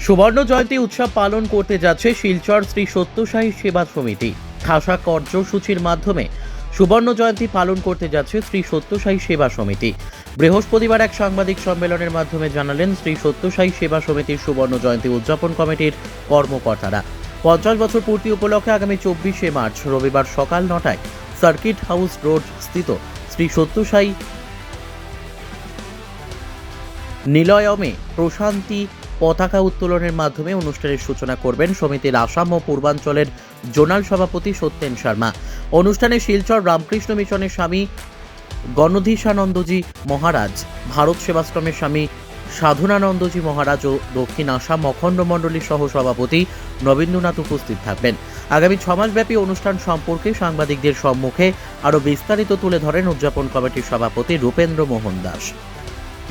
সুবর্ণ জয়ন্তী উৎসব পালন করতে যাচ্ছে শিলচর শ্রী সত্যসাই সেবা সমিতি। খাসা কার্যসূচির মাধ্যমে সুবর্ণ জয়ন্তী পালন করতে যাচ্ছে শ্রী সত্যসাই সেবা সমিতি। বৃহস্পতিবার এক সাংবাদিক সম্মেলনের মাধ্যমে জানালেন শ্রী সত্যসাই সেবা সমিতির সুবর্ণ জয়ন্তী উদযাপন কমিটির কর্মকর্তারা। 50 বছর পূর্তি উপলক্ষে আগামী 24শে মার্চ রবিবার সকাল 9টায় সার্কিট হাউস রোড স্থিত শ্রী সত্যসাই নিলয়মে প্রশান্তি পতাকা উত্তোলনের মাধ্যমে অনুষ্ঠানের সূচনা করবেন সমিতির আসাম ও পূর্বাঞ্চলের জোনাল সভাপতি সত্যেন শর্মা। অনুষ্ঠানে শিলচর রামকৃষ্ণ মিশনের স্বামী গণধীশানন্দজি মহারাজ, ভারত সেবাশ্রমের স্বামী সাধনানন্দজি মহারাজ ও দক্ষিণ আসাম অখণ্ড মণ্ডলীর সহ সভাপতি নবীন্দ্রনাথ উপস্থিত থাকবেন। আগামী 6 মাসব্যাপী অনুষ্ঠান সম্পর্কে সাংবাদিকদের সম্মুখে আরও বিস্তারিত তুলে ধরেন উদযাপন কমিটির সভাপতি রূপেন্দ্র মোহন দাস।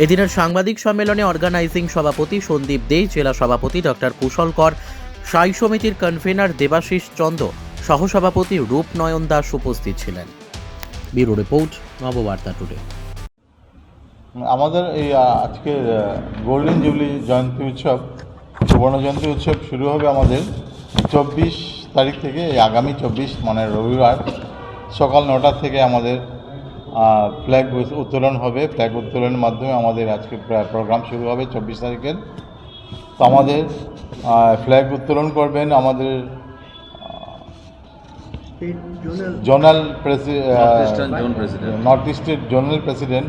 এদিনের সাংবাদিক সম্মেলনে অর্গানাইজিং সভাপতি সন্দীপ দে, জেলা সভাপতি ডক্টর কুশল কর, সাই সমিতির কনভেনার দেবাশিস চন্দ্র, সহসভাপতি রূপনয়ন দাস উপস্থিত ছিলেন। Bureau report, Nababarta today. আমাদের এই আজকে গোল্ডেন জুবলি জয়ন্তী উৎসব, সুবর্ণ জয়ন্তী উৎসব শুরু হবে আমাদের 24 তারিখ থেকে। এই আগামী 24 মানে রবিবার সকাল 9টা থেকে আমাদের ফ্ল্যাগ উত্তোলন হবে। ফ্ল্যাগ উত্তোলনের মাধ্যমে আমাদের আজকে প্রোগ্রাম শুরু হবে 24 তারিখের। তো আমাদের ফ্ল্যাগ উত্তোলন করবেন আমাদের জোনাল নর্থ ইস্টের জোনাল প্রেসিডেন্ট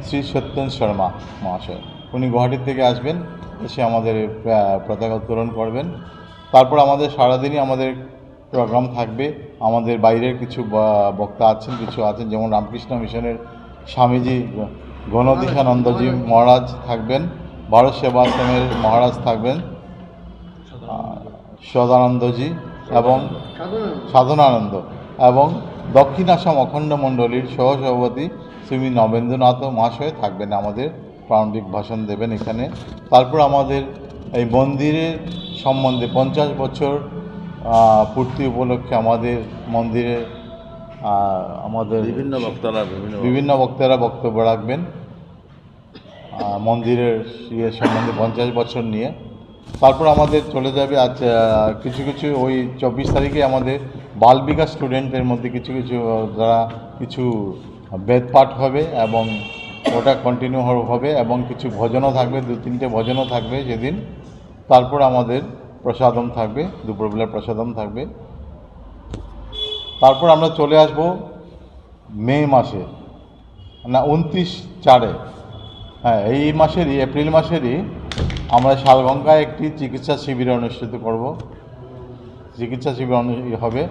শ্রী সত্যেন শর্মা মহাশয়। উনি গুয়াহাটি থেকে আসবেন, এসে আমাদের পতাকা উত্তোলন করবেন। তারপর আমাদের সারাদিনই আমাদের প্রোগ্রাম থাকবে। আমাদের বাইরের কিছু বক্তা আছেন, যেমন রামকৃষ্ণ মিশনের স্বামীজি গণধীশানন্দজি মহারাজ থাকবেন, ভারত সেবাশ্রমের মহারাজ থাকবেন সদানন্দজি এবং সাধনানন্দ, এবং দক্ষিণ আসাম অখণ্ড মণ্ডলীর সহসভাপতি শ্রী নবেন্দ্রনাথ মহাশয় থাকবেন, আমাদের প্রারম্ভিক ভাষণ দেবেন এখানে। তারপর আমাদের এই মন্দিরের সম্বন্ধে 50 বছর পূর্তি উপলক্ষে আমাদের মন্দিরে আমাদের বিভিন্ন বক্তারা বক্তব্য রাখবেন মন্দিরের সম্বন্ধে 50 বছর নিয়ে। তারপর আমাদের চলে যাবে আজ কিছু ওই 24 তারিখে আমাদের বাল বিকাশ স্টুডেন্টের মধ্যে কিছু যারা কিছু বেদপাঠ হবে এবং ওটা কন্টিনিউ হবে, এবং কিছু ভজনও থাকবে, 2-3টে ভজনও থাকবে সেদিন। তারপর আমাদের প্রসাদম থাকবে, দুপুরবেলার প্রসাদম থাকবে। তারপর আমরা চলে আসব মে মাসে, না 29/4, হ্যাঁ এই মাসেরই, এপ্রিল মাসেরই আমরা শালগঙ্গায় একটি চিকিৎসা শিবির অনুষ্ঠিত করব। চিকিৎসা শিবির হবে।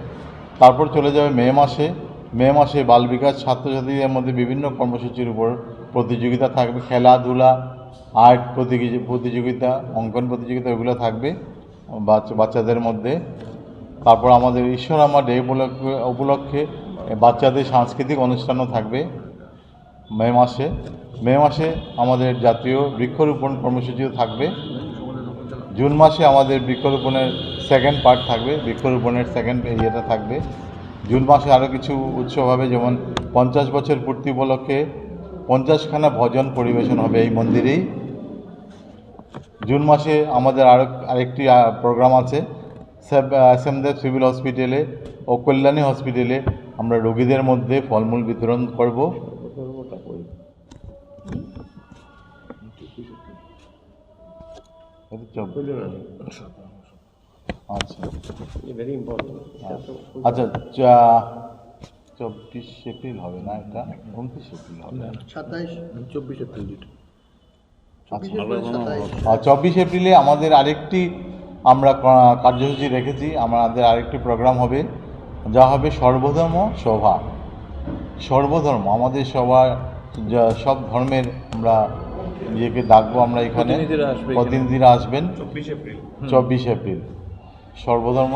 তারপর চলে যাবে মে মাসে বাল বিকাশ ছাত্রছাত্রীদের মধ্যে বিভিন্ন কর্মসূচির উপর প্রতিযোগিতা থাকবে, খেলাধুলা, আর্ট প্রতিযোগিতা, অঙ্কন প্রতিযোগিতা, এগুলো থাকবে বাচ্চাদের মধ্যে। তারপর আমাদের ঈশ্বরামা ডে উপলক্ষে বাচ্চাদের সাংস্কৃতিক অনুষ্ঠানও থাকবে মে মাসে আমাদের জাতীয় বৃক্ষরোপণ কর্মসূচিও থাকবে। জুন মাসে আমাদের বৃক্ষরোপণের সেকেন্ড পার্ট থাকবে, বৃক্ষরোপণের সেকেন্ড ইয়েটা থাকবে। জুন মাসে আরও কিছু উৎসব হবে, যেমন 50 বছর পূর্তি উপলক্ষে 50খানা ভজন পরিবেশন হবে এই মন্দিরেই। জুন মাসে আমাদের আরেকটি প্রোগ্রাম আছে, অ্যাসেমদেব সিভিল হসপিটালে ও কল্যাণী হসপিটালে আমরা রোগীদের মধ্যে ফলমূল বিতরণ করব। আচ্ছা 24 এপ্রিল হবে না, এটা 29 এপ্রিল হবে, 24 এপ্রিলে আমাদের আরেকটি আমরা কার্যসূচি রেখেছি। আমাদের আরেকটি প্রোগ্রাম হবে, যা হবে সর্বধর্ম সভা। সর্বধর্ম আমাদের সবার সব ধর্মের আমরা ইয়েকে ডাকবো, আমরা এখানে প্রতিনিধিরা আসবেন 24 এপ্রিল সর্বধর্ম।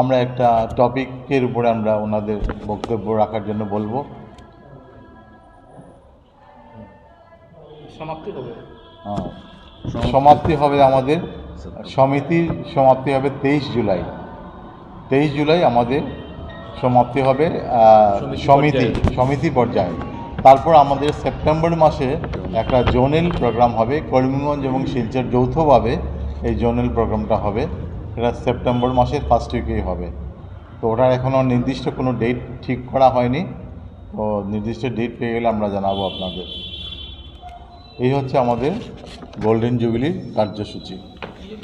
আমরা একটা টপিকের উপরে আমরা ওনাদের বক্তব্য রাখার জন্য বলবো। সমাপ্তি হবে আমাদের সমিতির সমাপ্তি হবে 23 জুলাই। 23 জুলাই আমাদের সমাপ্তি হবে সমিতি পর্যায়ে। তারপর আমাদের সেপ্টেম্বর মাসে একটা জোনাল প্রোগ্রাম হবে, করিমগঞ্জ এবং শিলচর যৌথভাবে এই জোনাল প্রোগ্রামটা হবে। এটা সেপ্টেম্বর মাসের ফার্স্ট উইকেই হবে। তো ওটার এখনও নির্দিষ্ট কোনো ডেট ঠিক করা হয়নি। তো নির্দিষ্ট ডেট পেয়ে গেলে আমরা জানাবো আপনাদের। এই হচ্ছে আমাদের গোল্ডেন জুবিলির কার্যসূচি।